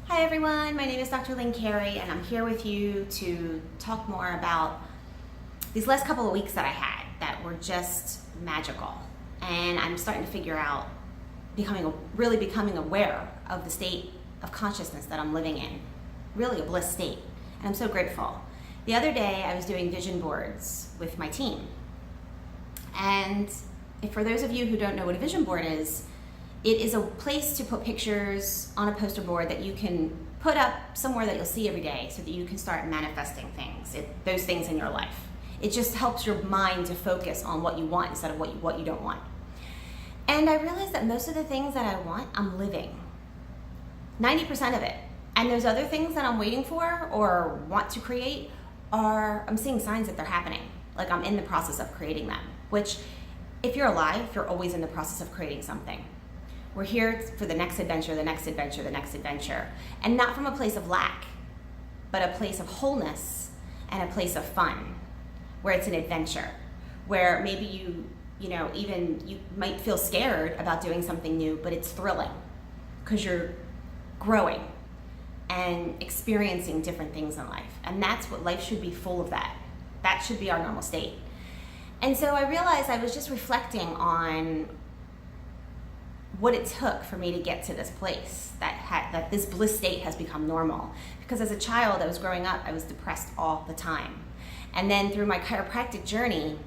Hi everyone, my name is Dr. Lynn Carey and I'm here with you to talk more about these last couple of weeks that I had that were just magical. And I'm starting to figure out really becoming aware of the state of consciousness that I'm living in, really a bliss state. And I'm so grateful. The other day I was doing vision boards with my team. And for those of you who don't know what a vision board is, it is a place to put pictures on a poster board that you can put up somewhere that you'll see every day so that you can start manifesting those things in your life. It just helps your mind to focus on what you want instead of what you don't want. And I realized that most of the things that I want, I'm living. 90% of it. And those other things that I'm waiting for or want to create I'm seeing signs that they're happening. Like I'm in the process of creating them, which if you're alive, you're always in the process of creating something. We're here for the next adventure, the next adventure, the next adventure. And not from a place of lack, but a place of wholeness and a place of fun, where it's an adventure, where maybe you might feel scared about doing something new, but it's thrilling because you're growing and experiencing different things in life. And that's what life should be, full of that. That should be our normal state. And so I realized I was just reflecting on what it took for me to get to this place that this bliss state has become normal. Because as a child, I was growing up, I was depressed all the time. And then through my chiropractic journey,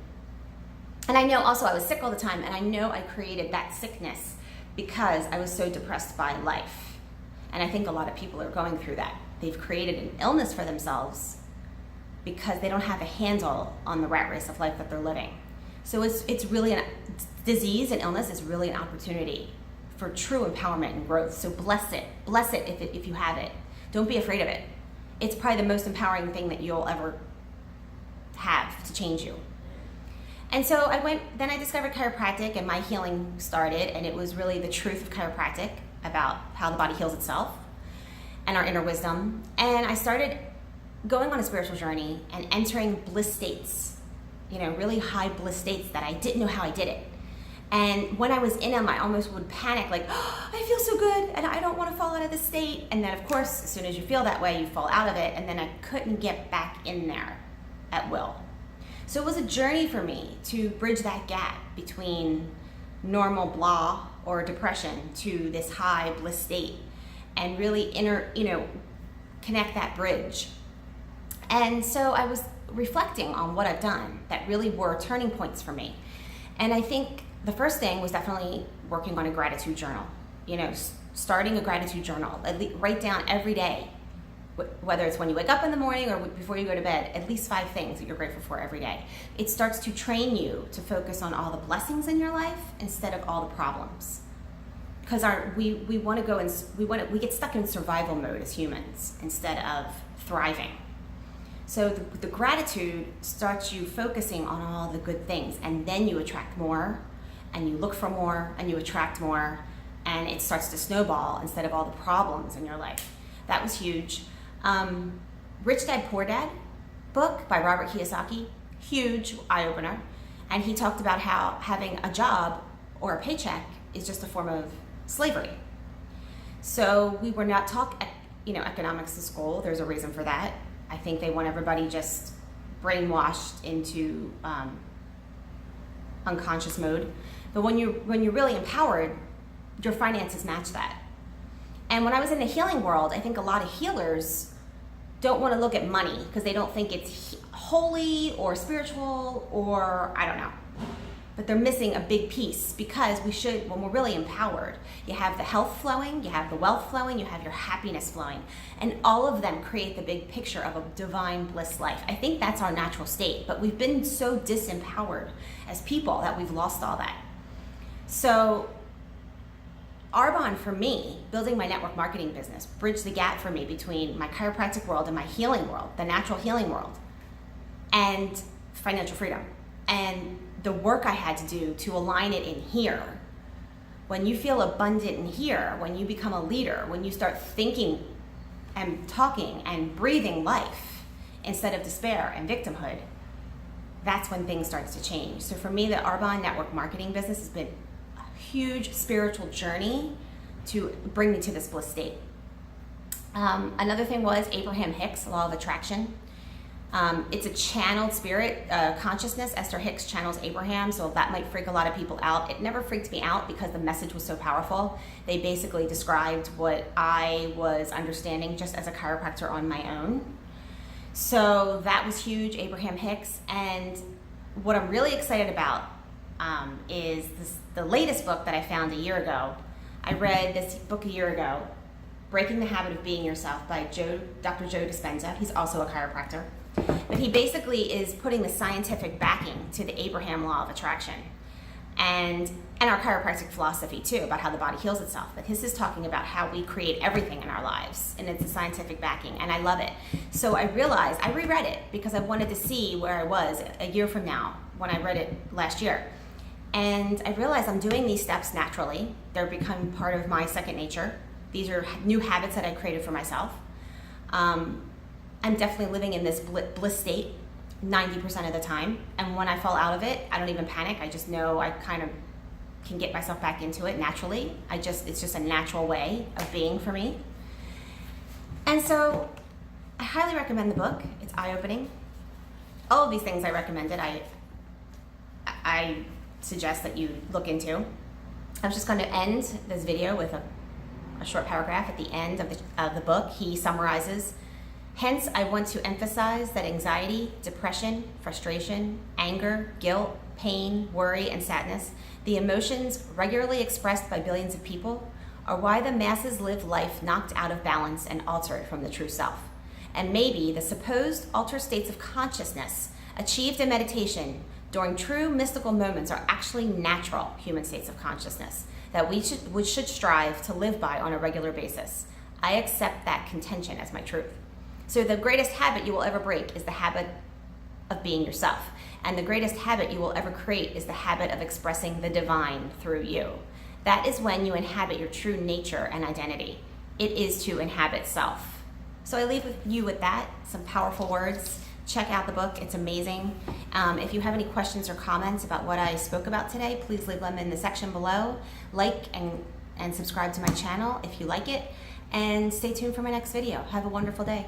and I know also I was sick all the time, and I know I created that sickness because I was so depressed by life. And I think a lot of people are going through that. They've created an illness for themselves because they don't have a handle on the rat race of life that they're living. So it's really disease and illness is really an opportunity for true empowerment and growth. So bless it if you have it. Don't be afraid of it. It's probably the most empowering thing that you'll ever have to change you. And so then I discovered chiropractic and my healing started, and it was really the truth of chiropractic about how the body heals itself and our inner wisdom. And I started going on a spiritual journey and entering bliss states, really high bliss states that I didn't know how I did it. And when I was in them, I almost would panic, like, oh, I feel so good and I don't want to fall out of this state. And then of course, as soon as you feel that way, you fall out of it. And then I couldn't get back in there at will. So it was a journey for me to bridge that gap between normal blah or depression to this high bliss state and really connect that bridge. And so I was reflecting on what I've done that really were turning points for me. And I think the first thing was definitely working on a gratitude journal. Starting a gratitude journal. Write down every day, whether it's when you wake up in the morning or before you go to bed, at least 5 things that you're grateful for every day. It starts to train you to focus on all the blessings in your life instead of all the problems. Because we get stuck in survival mode as humans instead of thriving. So the gratitude starts you focusing on all the good things, and then you attract more, and you look for more, and you attract more, and it starts to snowball instead of all the problems in your life. That was huge. Rich Dad, Poor Dad book by Robert Kiyosaki, huge eye-opener. And he talked about how having a job or a paycheck is just a form of slavery. So we were not taught economics in school. There's a reason for that. I think they want everybody just brainwashed into unconscious mode. But when you're really empowered, your finances match that. And when I was in the healing world, I think a lot of healers don't want to look at money because they don't think it's holy or spiritual or I don't know. But they're missing a big piece because when we're really empowered, you have the health flowing, you have the wealth flowing, you have your happiness flowing. And all of them create the big picture of a divine bliss life. I think that's our natural state, but we've been so disempowered as people that we've lost all that. So Arbonne, for me, building my network marketing business, bridged the gap for me between my chiropractic world and my healing world, the natural healing world, and financial freedom. And the work I had to do to align it in here. When you feel abundant in here, when you become a leader, when you start thinking and talking and breathing life instead of despair and victimhood, that's when things starts to change. So for me, the Arbonne network marketing business has been a huge spiritual journey to bring me to this bliss state. Another thing was Abraham Hicks, Law of Attraction. It's a channeled spirit consciousness. Esther Hicks channels Abraham, so that might freak a lot of people out. It never freaked me out because the message was so powerful. They basically described what I was understanding just as a chiropractor on my own. So that was huge, Abraham Hicks. And what I'm really excited about is the latest book that I found a year ago. I read this book a year ago, Breaking the Habit of Being Yourself by Dr. Joe Dispenza. He's also a chiropractor. But he basically is putting the scientific backing to the Abraham Law of Attraction and our chiropractic philosophy too, about how the body heals itself. But his is talking about how we create everything in our lives, and it's a scientific backing, and I love it. So I realized, I reread it because I wanted to see where I was a year from now when I read it last year. And I realized I'm doing these steps naturally. They're becoming part of my second nature. These are new habits that I created for myself. I'm definitely living in this bliss state 90% of the time. And when I fall out of it, I don't even panic. I just know I kind of can get myself back into it naturally. It's just a natural way of being for me. And so I highly recommend the book. It's eye-opening. All of these things I recommended, I suggest that you look into. I was just going to end this video with a short paragraph at the end of the book. He summarizes, hence I want to emphasize that anxiety, depression, frustration, anger, guilt, pain, worry, and sadness, the emotions regularly expressed by billions of people, are why the masses live life knocked out of balance and altered from the true self. And maybe the supposed altered states of consciousness achieved in meditation during true mystical moments are actually natural human states of consciousness that we should strive to live by on a regular basis. I accept that contention as my truth. So the greatest habit you will ever break is the habit of being yourself. And the greatest habit you will ever create is the habit of expressing the divine through you. That is when you inhabit your true nature and identity. It is to inhabit self. So I leave you with that, some powerful words. Check out the book, it's amazing. If you have any questions or comments about what I spoke about today, please leave them in the section below. Like and subscribe to my channel if you like it. And stay tuned for my next video. Have a wonderful day.